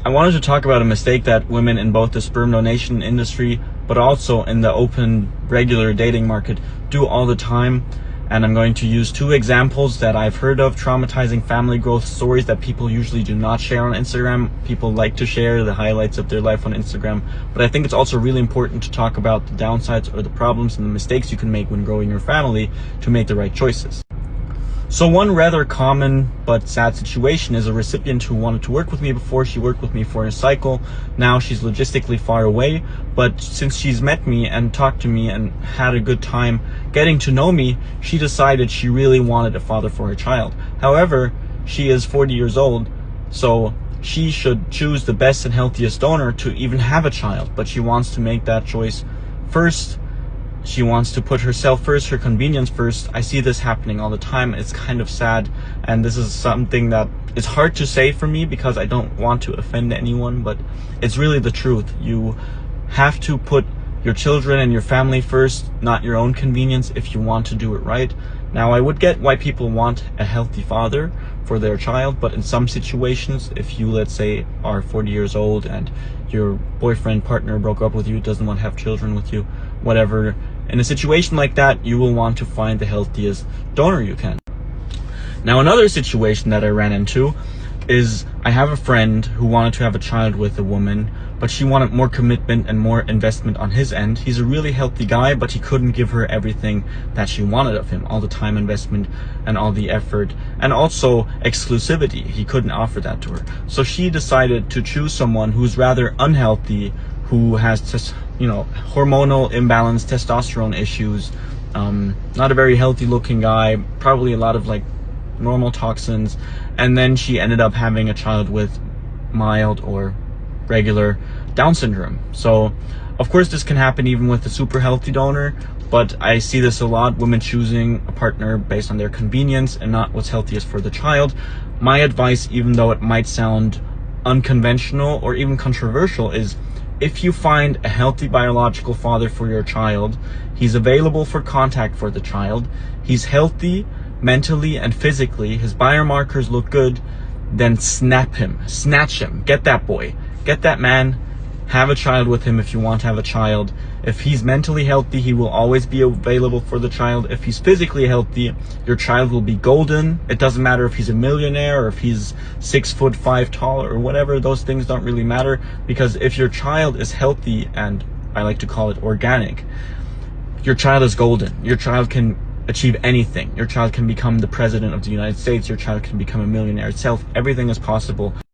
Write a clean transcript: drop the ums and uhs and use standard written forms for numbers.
I wanted to talk about a mistake that women in both the sperm donation industry, but also in the open, regular dating market do all the time. And I'm going to use two examples that I've heard of, traumatizing family growth stories that people usually do not share on Instagram. People like to share the highlights of their life on Instagram, but I think it's also really important to talk about the downsides or the problems and the mistakes you can make when growing your family to make the right choices. So one rather common but sad situation is a recipient who wanted to work with me before. She worked with me for a cycle. Now she's logistically far away, but since she's met me and talked to me and had a good time getting to know me, she decided she really wanted a father for her child. However, she is 40 years old, so she should choose the best and healthiest donor to even have a child, but she wants to make that choice first. She wants to put herself first, her convenience first. I see this happening all the time. It's kind of sad, and this is something that is hard to say for me because I don't want to offend anyone, but it's really the truth. You have to put your children and your family first, not your own convenience, if you want to do it right. Now, I would get why people want a healthy father for their child, but in some situations, if you, let's say, are 40 years old and your boyfriend, partner broke up with you, doesn't want to have children with you, whatever, in a situation like that, you will want to find the healthiest donor you can. Now, another situation that I ran into is I have a friend who wanted to have a child with a woman, but she wanted more commitment and more investment on his end. He's a really healthy guy, but he couldn't give her everything that she wanted of him, all the time investment and all the effort, and also exclusivity. He couldn't offer that to her. So she decided to choose someone who's rather unhealthy, who has hormonal imbalance, testosterone issues, not a very healthy looking guy, probably a lot of normal toxins, and then she ended up having a child with mild or regular Down syndrome. So of course this can happen even with a super healthy donor, but I see this a lot, women choosing a partner based on their convenience and not what's healthiest for the child. My advice, even though it might sound unconventional or even controversial, is if you find a healthy biological father for your child, he's available for contact for the child, he's healthy mentally and physically, his biomarkers look good, then snatch him, get that boy, get that man, have a child with him if you want to have a child. If he's mentally healthy, he will always be available for the child. If he's physically healthy, your child will be golden. It doesn't matter if he's a millionaire or if he's 6'5" tall or whatever. Those things don't really matter, because if your child is healthy, and I like to call it organic, your child is golden. Your child can achieve anything. Your child can become the president of the United States. Your child can become a millionaire itself. Everything is possible.